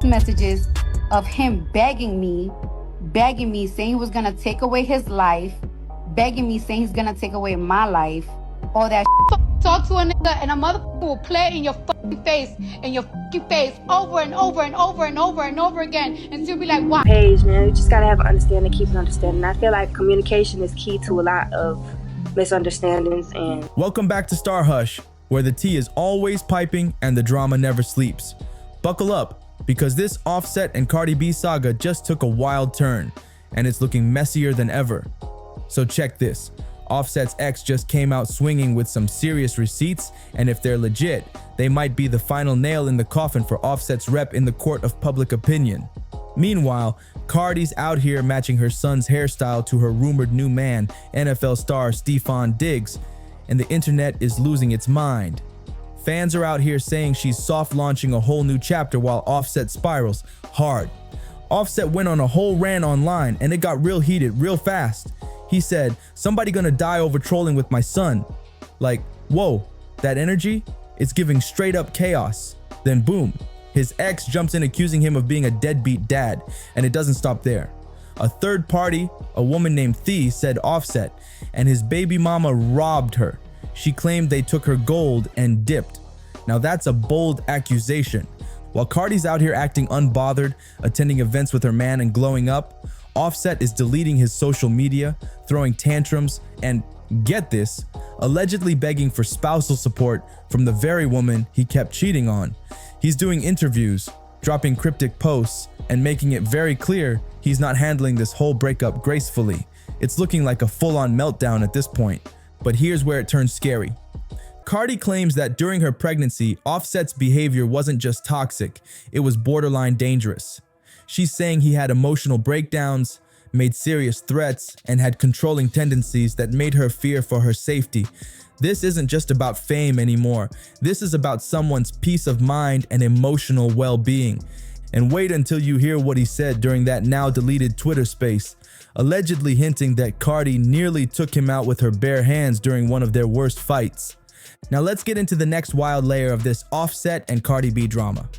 messages of him begging me, saying he was gonna take away his life, begging me, saying he's gonna take away my life, all that. Talk to a nigga and a motherfucker will play in your fucking face, over and over and over and over and over again, and you'll be like, why? Page, man, you just gotta have an understanding, keep an understanding. I feel like communication is key to a lot of misunderstandings. And welcome back to StarHush, where the tea is always piping and the drama never sleeps. Buckle up, because this Offset and Cardi B saga just took a wild turn, and it's looking messier than ever. So check this. Offset's ex just came out swinging with some serious receipts, and if they're legit, they might be the final nail in the coffin for Offset's rep in the court of public opinion. Meanwhile, Cardi's out here matching her son's hairstyle to her rumored new man, NFL star Stefon Diggs, and the internet is losing its mind. Fans are out here saying she's soft launching a whole new chapter while Offset spirals hard. Offset went on a whole rant online and it got real heated real fast. He said, "Somebody gonna die over trolling with my son." Like, whoa, that energy? It's giving straight up chaos. Then boom, his ex jumps in accusing him of being a deadbeat dad, and it doesn't stop there. A third party, a woman named Thee, said Offset and his baby mama robbed her. She claimed they took her gold and dipped. Now that's a bold accusation. While Cardi's out here acting unbothered, attending events with her man and glowing up, Offset is deleting his social media, throwing tantrums, and, get this, allegedly begging for spousal support from the very woman he kept cheating on. He's doing interviews, dropping cryptic posts, and making it very clear he's not handling this whole breakup gracefully. It's looking like a full-on meltdown at this point. But here's where it turns scary. Cardi claims that during her pregnancy, Offset's behavior wasn't just toxic, it was borderline dangerous. She's saying he had emotional breakdowns, made serious threats, and had controlling tendencies that made her fear for her safety. This isn't just about fame anymore. This is about someone's peace of mind and emotional well-being. And wait until you hear what he said during that now deleted Twitter space, allegedly hinting that Cardi nearly took him out with her bare hands during one of their worst fights. Now let's get into the next wild layer of this Offset and Cardi B drama.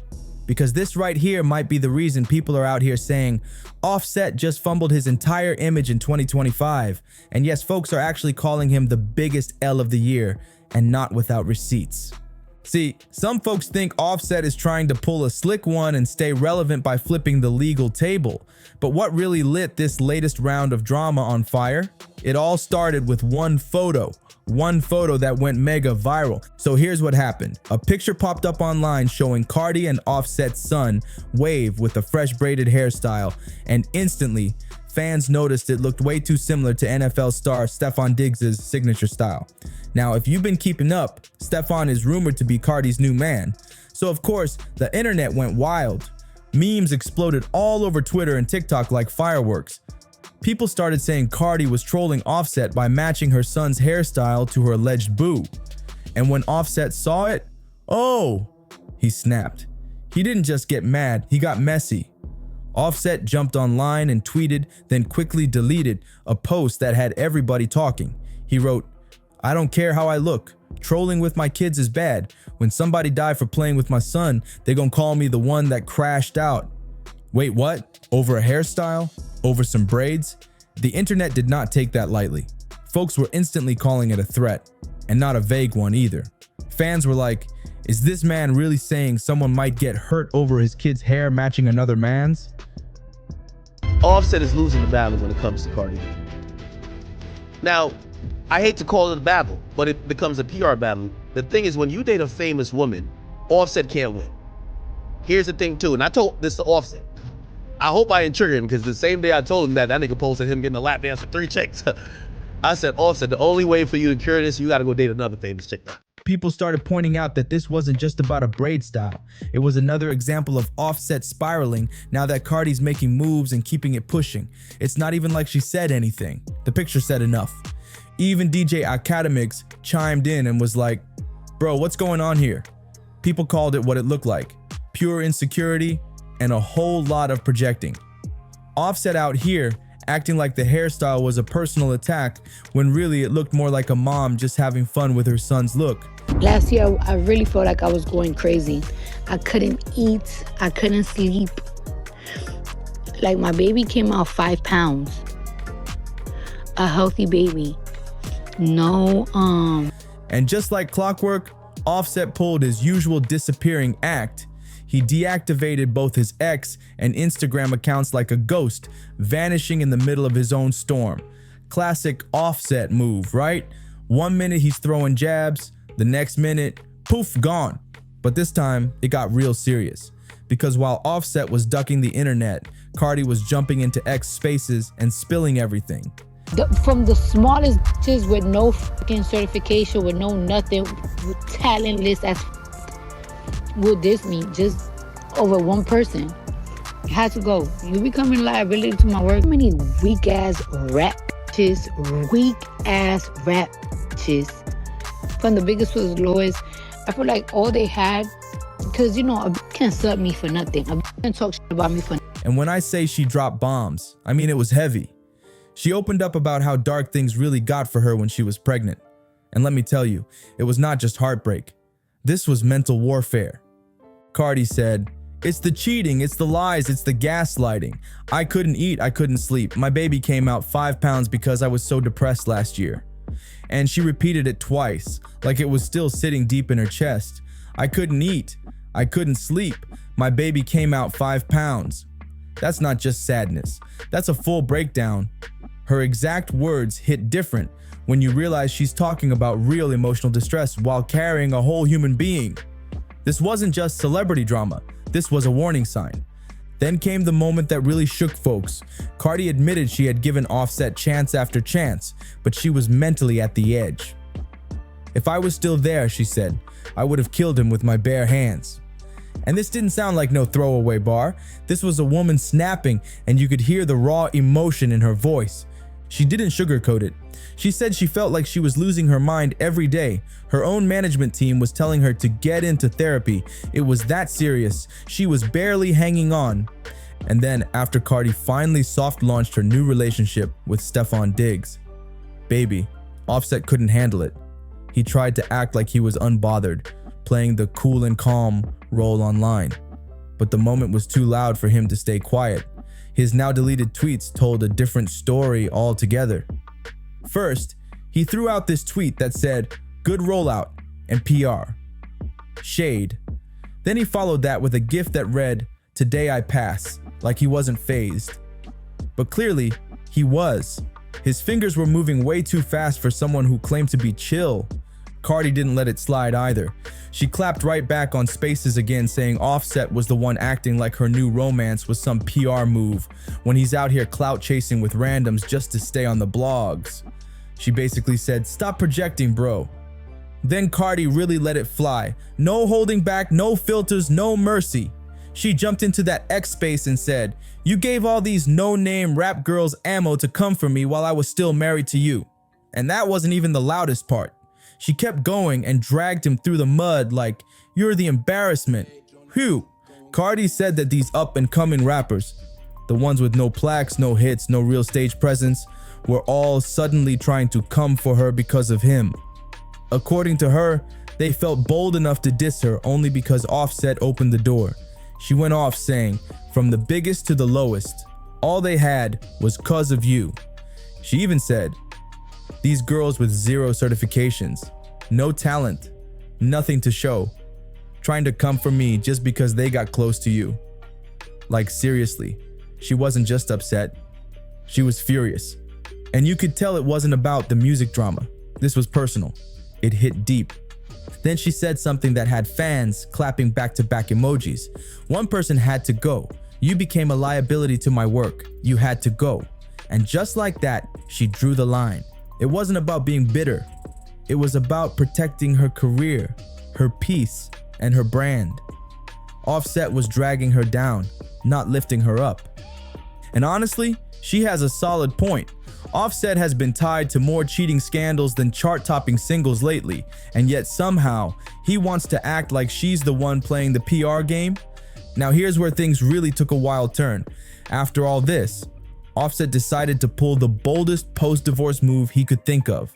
Because this right here might be the reason people are out here saying Offset just fumbled his entire image in 2025. And yes, folks are actually calling him the biggest L of the year, and not without receipts. See, some folks think Offset is trying to pull a slick one and stay relevant by flipping the legal table. But what really lit this latest round of drama on fire? It all started with one photo that went mega viral. So here's what happened. A picture popped up online showing Cardi and Offset's son wave with a fresh braided hairstyle, and instantly fans noticed it looked way too similar to NFL star Stefon Diggs' signature style. Now, if you've been keeping up, Stefon is rumored to be Cardi's new man. So of course, the internet went wild. Memes exploded all over Twitter and TikTok like fireworks. People started saying Cardi was trolling Offset by matching her son's hairstyle to her alleged boo. And when Offset saw it, oh, he snapped. He didn't just get mad, he got messy. Offset jumped online and tweeted, then quickly deleted a post that had everybody talking. He wrote, "I don't care how I look. Trolling with my kids is bad. When somebody die for playing with my son, they gonna call me the one that crashed out." Wait, what? Over a hairstyle? Over some braids? The internet did not take that lightly. Folks were instantly calling it a threat, and not a vague one either. Fans were like, is this man really saying someone might get hurt over his kid's hair matching another man's? Offset is losing the battle when it comes to Cardi. Now, I hate to call it a battle, but it becomes a PR battle. The thing is, when you date a famous woman, Offset can't win. Here's the thing too, and I told this to Offset. I hope I didn't trigger him, because the same day I told him that nigga posted him getting a lap dance for 3 chicks. I said, Offset, the only way for you to cure this, you gotta go date another famous chick. People started pointing out that this wasn't just about a braid style. It was another example of Offset spiraling now that Cardi's making moves and keeping it pushing. It's not even like she said anything. The picture said enough. Even DJ Academics chimed in and was like, bro, what's going on here? People called it what it looked like. Pure insecurity and a whole lot of projecting. Offset out here acting like the hairstyle was a personal attack when really it looked more like a mom just having fun with her son's look. Last year, I really felt like I was going crazy. I couldn't eat. I couldn't sleep. Like, my baby came out 5 pounds. A healthy baby. No, And just like clockwork, Offset pulled his usual disappearing act. He deactivated both his X and Instagram accounts like a ghost, vanishing in the middle of his own storm. Classic Offset move, right? 1 minute he's throwing jabs, the next minute, poof, gone. But this time, it got real serious. Because while Offset was ducking the internet, Cardi was jumping into X spaces and spilling everything. From the smallest bitches with no fucking certification, with no nothing, with talentless as will diss me just over one person. It has to go. You becoming a liability to my work. How many weak ass rap bitches, from the biggest to the lowest? I feel like all they had, because you know, a bitch can't sub me for nothing. A bitch can talk shit about me for nothing. And when I say she dropped bombs, I mean it was heavy. She opened up about how dark things really got for her when she was pregnant. And let me tell you, it was not just heartbreak. This was mental warfare. Cardi said, "It's the cheating, it's the lies, it's the gaslighting. I couldn't eat, I couldn't sleep. My baby came out 5 pounds because I was so depressed last year." And she repeated it twice, like it was still sitting deep in her chest. "I couldn't eat, I couldn't sleep. My baby came out 5 pounds." That's not just sadness, that's a full breakdown. Her exact words hit different when you realize she's talking about real emotional distress while carrying a whole human being. This wasn't just celebrity drama, this was a warning sign. Then came the moment that really shook folks. Cardi admitted she had given Offset chance after chance, but she was mentally at the edge. "If I was still there," she said, "I would have killed him with my bare hands." And this didn't sound like no throwaway bar. This was a woman snapping, and you could hear the raw emotion in her voice. She didn't sugarcoat it. She said she felt like she was losing her mind every day. Her own management team was telling her to get into therapy. It was that serious. She was barely hanging on. And then, after Cardi finally soft launched her new relationship with Stefon Diggs, baby, Offset couldn't handle it. He tried to act like he was unbothered, playing the cool and calm role online. But the moment was too loud for him to stay quiet. His now deleted tweets told a different story altogether. First, he threw out this tweet that said, "Good rollout" and PR. Shade. Then he followed that with a gif that read, "Today I pass," like he wasn't phased. But clearly, he was. His fingers were moving way too fast for someone who claimed to be chill. Cardi didn't let it slide either. She clapped right back on spaces again, saying Offset was the one acting like her new romance was some PR move when he's out here clout chasing with randoms just to stay on the blogs. She basically said, "Stop projecting, bro." Then Cardi really let it fly. No holding back, no filters, no mercy. She jumped into that X space and said, "You gave all these no-name rap girls ammo to come for me while I was still married to you." And that wasn't even the loudest part. She kept going and dragged him through the mud like, "You're the embarrassment." Phew. Cardi said that these up-and-coming rappers, the ones with no plaques, no hits, no real stage presence, were all suddenly trying to come for her because of him. According to her, they felt bold enough to diss her only because Offset opened the door. She went off saying, "From the biggest to the lowest, all they had was 'cause of you." She even said, "These girls with 0 certifications, no talent, nothing to show, trying to come for me just because they got close to you." Like seriously, she wasn't just upset, she was furious. And you could tell it wasn't about the music drama. This was personal. It hit deep. Then she said something that had fans clapping back-to-back emojis. One person had to go. "You became a liability to my work. You had to go." And just like that, she drew the line. It wasn't about being bitter. It was about protecting her career, her peace, and her brand. Offset was dragging her down, not lifting her up. And honestly, she has a solid point. Offset has been tied to more cheating scandals than chart-topping singles lately, and yet somehow, he wants to act like she's the one playing the PR game. Now here's where things really took a wild turn. After all this, Offset decided to pull the boldest post-divorce move he could think of.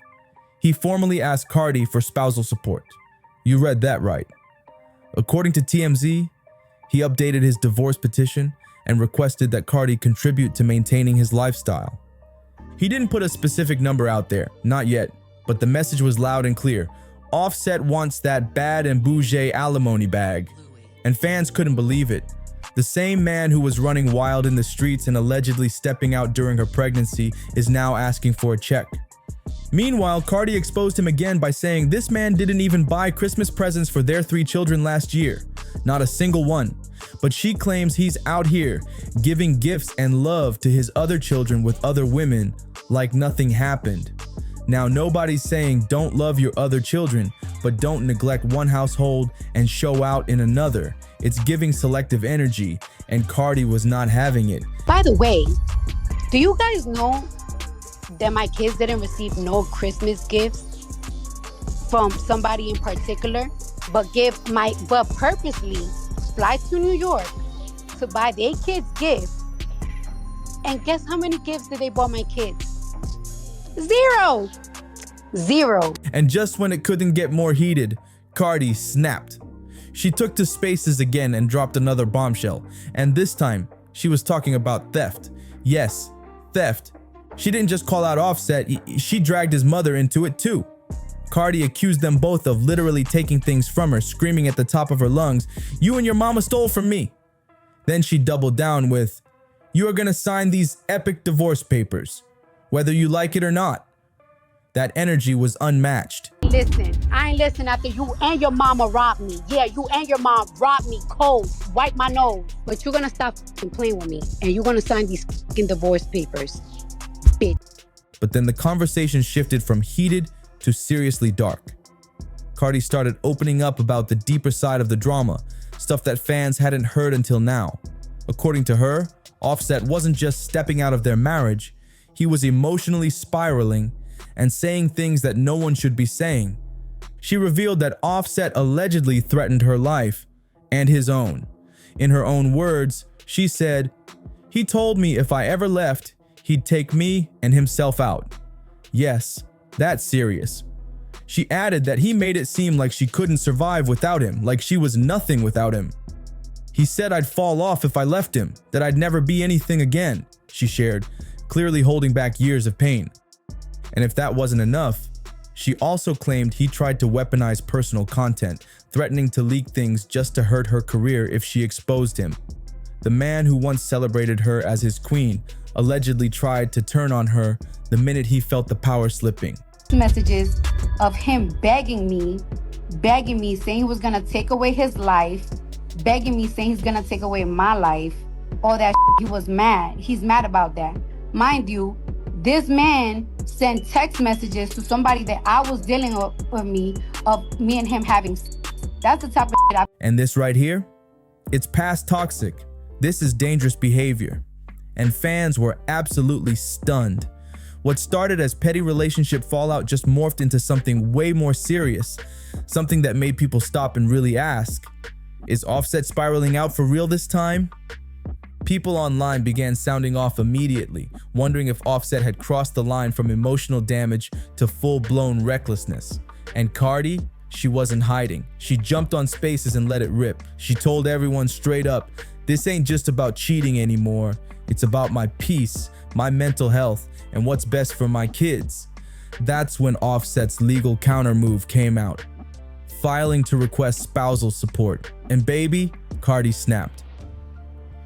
He formally asked Cardi for spousal support. You read that right. According to TMZ, he updated his divorce petition and requested that Cardi contribute to maintaining his lifestyle. He didn't put a specific number out there, not yet, but the message was loud and clear. Offset wants that bad and bougie alimony bag. And fans couldn't believe it. The same man who was running wild in the streets and allegedly stepping out during her pregnancy is now asking for a check. Meanwhile, Cardi exposed him again by saying this man didn't even buy Christmas presents for their 3 children last year. Not a single one. But she claims he's out here giving gifts and love to his other children with other women like nothing happened. Now, nobody's saying don't love your other children, but don't neglect one household and show out in another. It's giving selective energy, and Cardi was not having it. By the way, do you guys know that my kids didn't receive no Christmas gifts from somebody in particular, but purposely fly to New York to buy their kids gifts? And guess how many gifts did they buy my kids? Zero. And just when it couldn't get more heated, Cardi snapped. She took to spaces again and dropped another bombshell. And this time, she was talking about theft. Yes, theft. She didn't just call out Offset, she dragged his mother into it too. Cardi accused them both of literally taking things from her, screaming at the top of her lungs, "You and your mama stole from me." Then she doubled down with, "You are gonna sign these epic divorce papers, whether you like it or not." That energy was unmatched. Listen, I ain't listening after you and your mama robbed me. Yeah, you and your mom robbed me cold, wipe my nose. But you're gonna stop playing with me and you're gonna sign these fucking divorce papers, bitch. But then the conversation shifted from heated to seriously dark. Cardi started opening up about the deeper side of the drama, stuff that fans hadn't heard until now. According to her, Offset wasn't just stepping out of their marriage, he was emotionally spiraling and saying things that no one should be saying. She revealed that Offset allegedly threatened her life and his own. In her own words, she said, "He told me if I ever left, he'd take me and himself out." Yes, that's serious. She added that he made it seem like she couldn't survive without him, like she was nothing without him. "He said I'd fall off if I left him, that I'd never be anything again," she shared, clearly holding back years of pain. And if that wasn't enough, she also claimed he tried to weaponize personal content, threatening to leak things just to hurt her career if she exposed him. The man who once celebrated her as his queen allegedly tried to turn on her the minute he felt the power slipping. Messages of him begging me, saying he was gonna take away his life, begging me, saying he's gonna take away my life, all that shit. He was mad. He's mad about that. Mind you, this man sent text messages to somebody that I was dealing with me and him having sex. That's the type of shit And this right here, it's past toxic. This is dangerous behavior. And fans were absolutely stunned. What started as petty relationship fallout just morphed into something way more serious, something that made people stop and really ask, is Offset spiraling out for real this time? People online began sounding off immediately, wondering if Offset had crossed the line from emotional damage to full-blown recklessness. And Cardi, she wasn't hiding. She jumped on spaces and let it rip. She told everyone straight up, "This ain't just about cheating anymore. It's about my peace, my mental health, and what's best for my kids." That's when Offset's legal countermove came out, filing to request spousal support. And baby, Cardi snapped.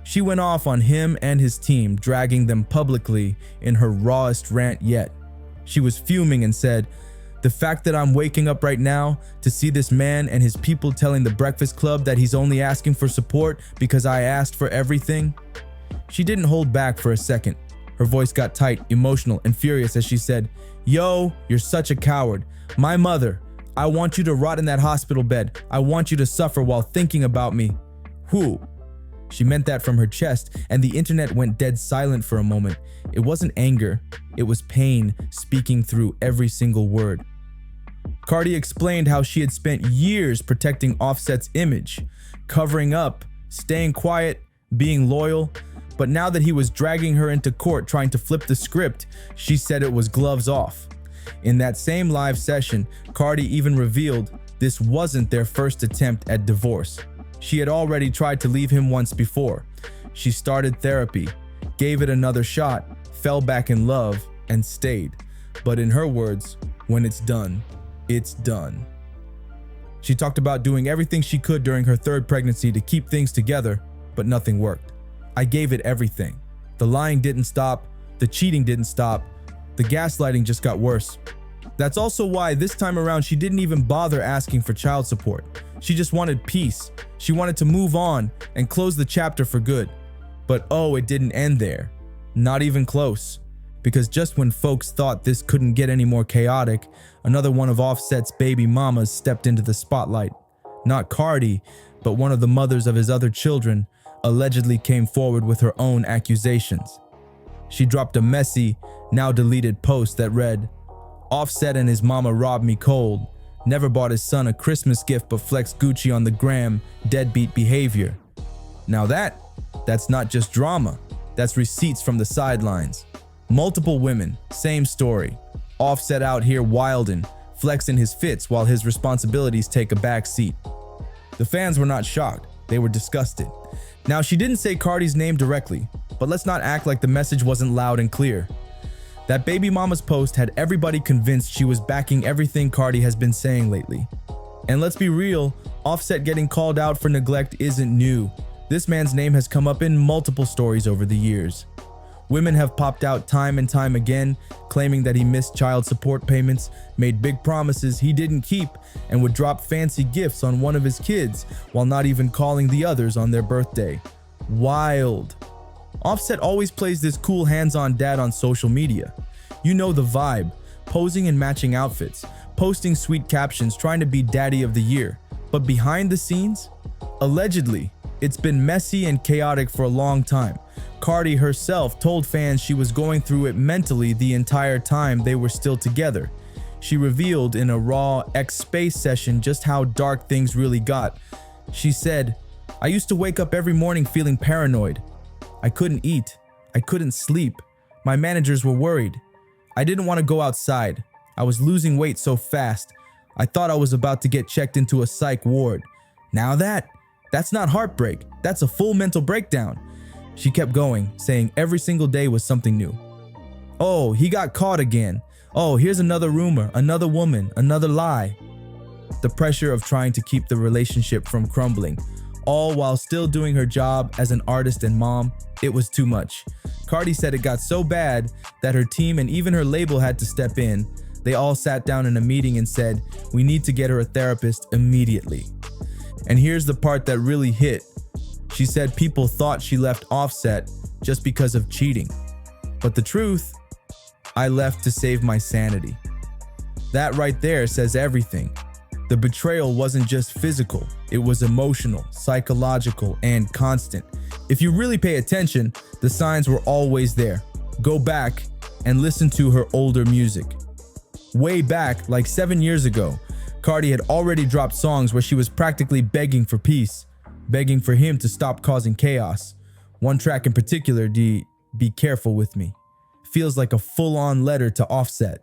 She went off on him and his team, dragging them publicly in her rawest rant yet. She was fuming and said, "The fact that I'm waking up right now to see this man and his people telling the Breakfast Club that he's only asking for support because I asked for everything." She didn't hold back for a second. Her voice got tight, emotional, and furious as she said, "Yo, you're such a coward. My mother, I want you to rot in that hospital bed. I want you to suffer while thinking about me." Who? She meant that from her chest, and the internet went dead silent for a moment. It wasn't anger, it was pain speaking through every single word. Cardi explained how she had spent years protecting Offset's image, covering up, staying quiet, being loyal. But now that he was dragging her into court trying to flip the script, she said it was gloves off. In that same live session, Cardi even revealed This wasn't their first attempt at divorce. She had already tried to leave him once before. She started therapy, gave it another shot, fell back in love, and stayed. But in her words, when it's done, it's done. She talked about doing everything she could during her third pregnancy to keep things together, but nothing worked. I gave it everything. The lying didn't stop, the cheating didn't stop, the gaslighting just got worse. That's also why this time around she didn't even bother asking for child support. She just wanted peace. She wanted to move on and close the chapter for good. But oh, it didn't end there. Not even close. Because just when folks thought this couldn't get any more chaotic, another one of Offset's baby mamas stepped into the spotlight. Not Cardi, but one of the mothers of his other children allegedly came forward with her own accusations. She dropped a messy, now deleted post that read, "Offset and his mama robbed me cold. Never bought his son a Christmas gift but flexed Gucci on the gram, deadbeat behavior." Now that's not just drama, that's receipts from the sidelines. Multiple women, same story. Offset out here wildin', flexing his fits while his responsibilities take a back seat. The fans were not shocked, they were disgusted. Now she didn't say Cardi's name directly, but let's not act like the message wasn't loud and clear. That baby mama's post had everybody convinced she was backing everything Cardi has been saying lately. And let's be real, Offset getting called out for neglect isn't new. This man's name has come up in multiple stories over the years. Women have popped out time and time again, claiming that he missed child support payments, made big promises he didn't keep, and would drop fancy gifts on one of his kids while not even calling the others on their birthday. Wild. Offset always plays this cool hands-on dad on social media. You know the vibe, posing in matching outfits, posting sweet captions trying to be daddy of the year. But behind the scenes, allegedly, it's been messy and chaotic for a long time. Cardi herself told fans she was going through it mentally the entire time they were still together. She revealed in a raw X-Space session just how dark things really got. She said, "I used to wake up every morning feeling paranoid. I couldn't eat. I couldn't sleep. My managers were worried. I didn't want to go outside. I was losing weight so fast. I thought I was about to get checked into a psych ward. Now that's not heartbreak. That's a full mental breakdown." She kept going, saying every single day was something new. Oh, he got caught again. Oh, here's another rumor, another woman, another lie. The pressure of trying to keep the relationship from crumbling, all while still doing her job as an artist and mom, it was too much. Cardi said it got so bad that her team and even her label had to step in. They all sat down in a meeting and said, "We need to get her a therapist immediately." And here's the part that really hit. She said people thought she left Offset just because of cheating. But the truth, "I left to save my sanity." That right there says everything. The betrayal wasn't just physical, it was emotional, psychological, and constant. If you really pay attention, the signs were always there. Go back and listen to her older music. Way back, like 7 years ago, Cardi had already dropped songs where she was practically begging for peace, begging for him to stop causing chaos. One track in particular, Be Careful With Me, feels like a full-on letter to Offset,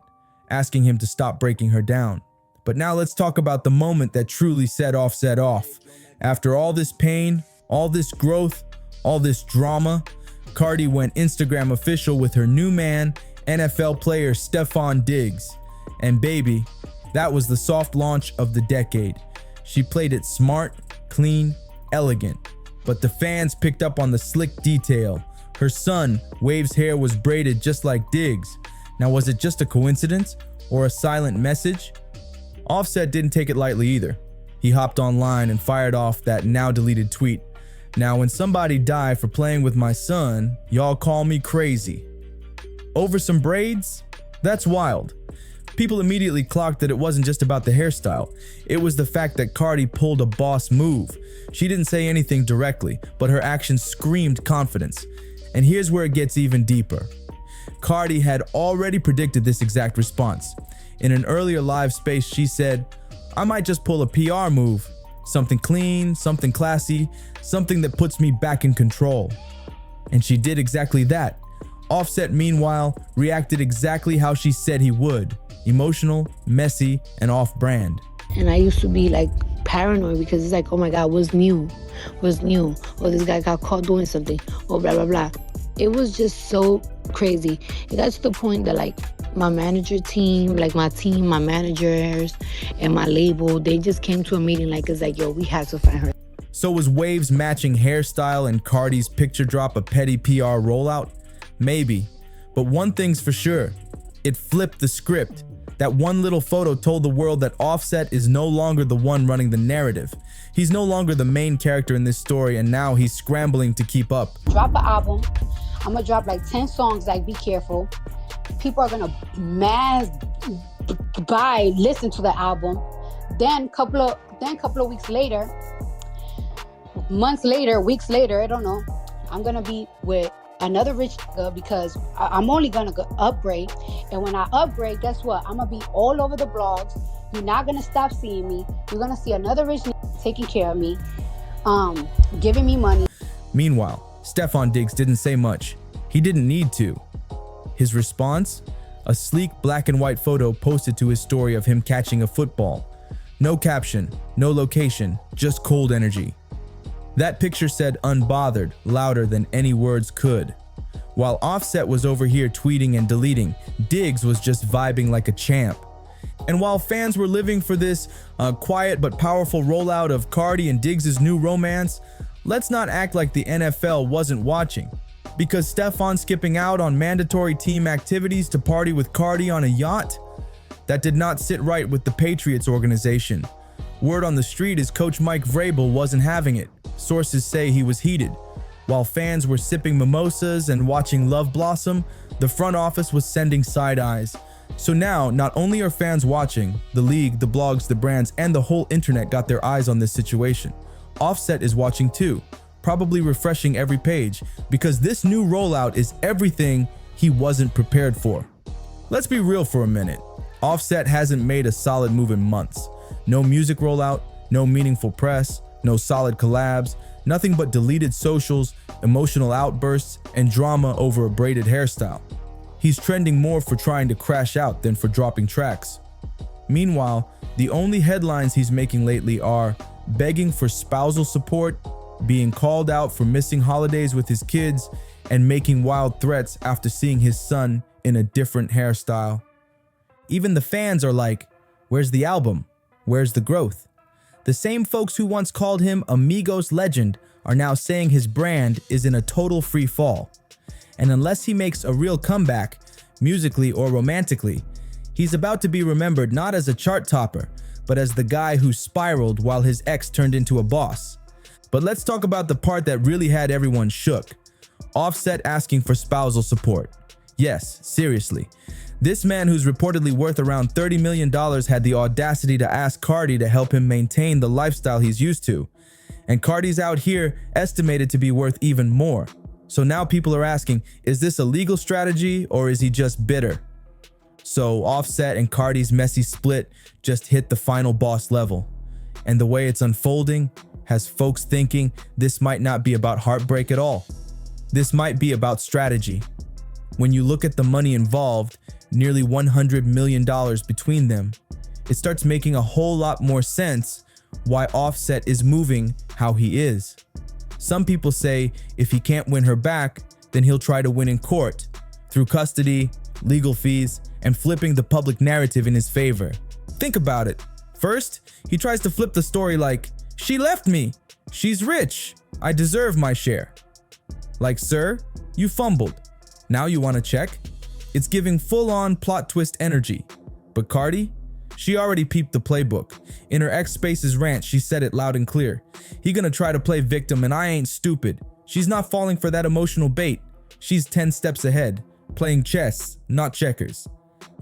asking him to stop breaking her down. But now let's talk about the moment that truly set Offset off. After all this pain, all this growth, all this drama, Cardi went Instagram official with her new man, NFL player Stephon Diggs. And baby, that was the soft launch of the decade. She played it smart, clean, elegant. But the fans picked up on the slick detail. Her son, Wave's hair was braided just like Diggs. Now was it just a coincidence or a silent message? Offset didn't take it lightly either. He hopped online and fired off that now deleted tweet. "Now when somebody die for playing with my son, y'all call me crazy. Over some braids? That's wild." People immediately clocked that it wasn't just about the hairstyle. It was the fact that Cardi pulled a boss move. She didn't say anything directly, but her actions screamed confidence. And here's where it gets even deeper. Cardi had already predicted this exact response. In an earlier live space, she said, "I might just pull a PR move. Something clean, something classy, something that puts me back in control." And she did exactly that. Offset, meanwhile, reacted exactly how she said he would. Emotional, messy, and off-brand. And I used to be like paranoid because it's like, oh my God, what's new? What's new? Oh, this guy got caught doing something. Oh, blah, blah, blah. It was just so crazy. It got to the point that like my manager team, like my team, my managers and my label, they just came to a meeting like, it's like, yo, we have to find her. So was Wave's matching hairstyle and Cardi's picture drop a petty PR rollout? Maybe. But one thing's for sure, it flipped the script. That one little photo told the world that Offset is no longer the one running the narrative. He's no longer the main character in this story, and now he's scrambling to keep up. Drop an album. I'm gonna drop like 10 songs, like Be Careful. People are gonna listen to the album. Then couple of weeks later, months later, weeks later, I don't know, I'm gonna be with another rich nigga because I'm only gonna upgrade. And when I upgrade, guess what? I'm gonna be all over the blogs. You're not gonna stop seeing me. You're gonna see another rich nigga taking care of me, giving me money. Meanwhile, Stefan Diggs didn't say much. He didn't need to. His response? A sleek black and white photo posted to his story of him catching a football. No caption, no location, just cold energy. That picture said unbothered louder than any words could. While Offset was over here tweeting and deleting, Diggs was just vibing like a champ. And while fans were living for this quiet but powerful rollout of Cardi and Diggs' new romance, let's not act like the NFL wasn't watching. Because Stefan skipping out on mandatory team activities to party with Cardi on a yacht? That did not sit right with the Patriots organization. Word on the street is Coach Mike Vrabel wasn't having it. Sources say he was heated. While fans were sipping mimosas and watching love blossom, the front office was sending side eyes. So now, not only are fans watching, the league, the blogs, the brands, and the whole internet got their eyes on this situation. Offset is watching too, probably refreshing every page, because this new rollout is everything he wasn't prepared for. Let's be real for a minute. Offset hasn't made a solid move in months. No music rollout, no meaningful press, no solid collabs, nothing but deleted socials, emotional outbursts, and drama over a braided hairstyle. He's trending more for trying to crash out than for dropping tracks. Meanwhile, the only headlines he's making lately are begging for spousal support, being called out for missing holidays with his kids, and making wild threats after seeing his son in a different hairstyle. Even the fans are like, where's the album? Where's the growth? The same folks who once called him a Migos legend are now saying his brand is in a total free fall. And unless he makes a real comeback, musically or romantically, he's about to be remembered not as a chart topper, but as the guy who spiraled while his ex turned into a boss. But let's talk about the part that really had everyone shook. Offset asking for spousal support. Yes, seriously. This man, who's reportedly worth around $30 million, had the audacity to ask Cardi to help him maintain the lifestyle he's used to. And Cardi's out here estimated to be worth even more. So now people are asking, is this a legal strategy or is he just bitter? So Offset and Cardi's messy split just hit the final boss level. And the way it's unfolding has folks thinking this might not be about heartbreak at all. This might be about strategy. When you look at the money involved, nearly $100 million between them, it starts making a whole lot more sense why Offset is moving how he is. Some people say if he can't win her back, then he'll try to win in court, through custody, legal fees, and flipping the public narrative in his favor. Think about it. First, he tries to flip the story like, she left me, she's rich, I deserve my share. Like, sir, you fumbled. Now you want to check? It's giving full-on plot twist energy. But Cardi? She already peeped the playbook. In her ex-Spaces rant, she said it loud and clear. He gonna try to play victim and I ain't stupid. She's not falling for that emotional bait. She's 10 steps ahead, playing chess, not checkers.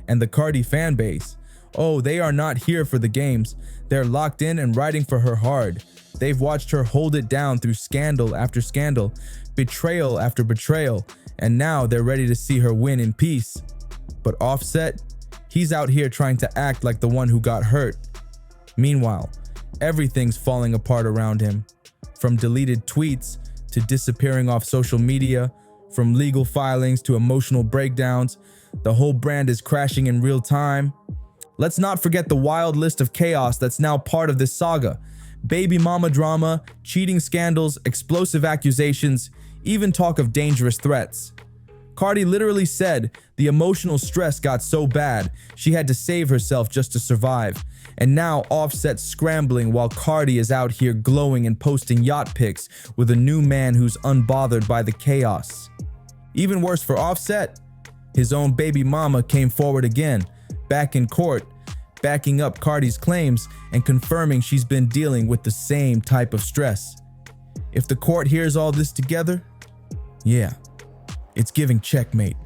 And the Cardi fan base, oh, they are not here for the games. They're locked in and riding for her hard. They've watched her hold it down through scandal after scandal, betrayal after betrayal, and now they're ready to see her win in peace. But Offset, he's out here trying to act like the one who got hurt. Meanwhile, everything's falling apart around him. From deleted tweets to disappearing off social media, from legal filings to emotional breakdowns, the whole brand is crashing in real time. Let's not forget the wild list of chaos that's now part of this saga. Baby mama drama, cheating scandals, explosive accusations, even talk of dangerous threats. Cardi literally said the emotional stress got so bad, she had to save herself just to survive. And now Offset's scrambling while Cardi is out here glowing and posting yacht pics with a new man who's unbothered by the chaos. Even worse for Offset, his own baby mama came forward again, back in court, backing up Cardi's claims and confirming she's been dealing with the same type of stress. If the court hears all this together, yeah, it's giving checkmate.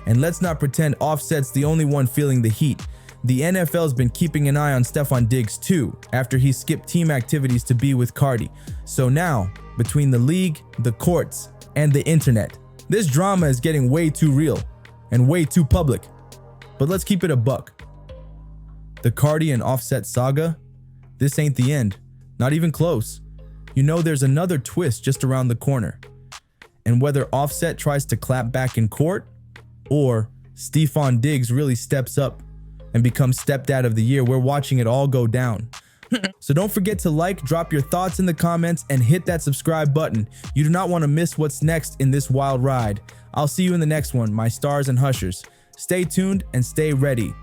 And let's not pretend Offset's the only one feeling the heat. The NFL's been keeping an eye on Stefon Diggs too, after he skipped team activities to be with Cardi. So now, between the league, the courts, and the internet, this drama is getting way too real and way too public. But let's keep it a buck. The Cardi and Offset saga, this ain't the end, not even close. You know there's another twist just around the corner. And whether Offset tries to clap back in court, or Stefon Diggs really steps up and becomes stepdad of the year, we're watching it all go down. So don't forget to like, drop your thoughts in the comments, and hit that subscribe button. You do not want to miss what's next in this wild ride. I'll see you in the next one, my stars and hushers. Stay tuned and stay ready.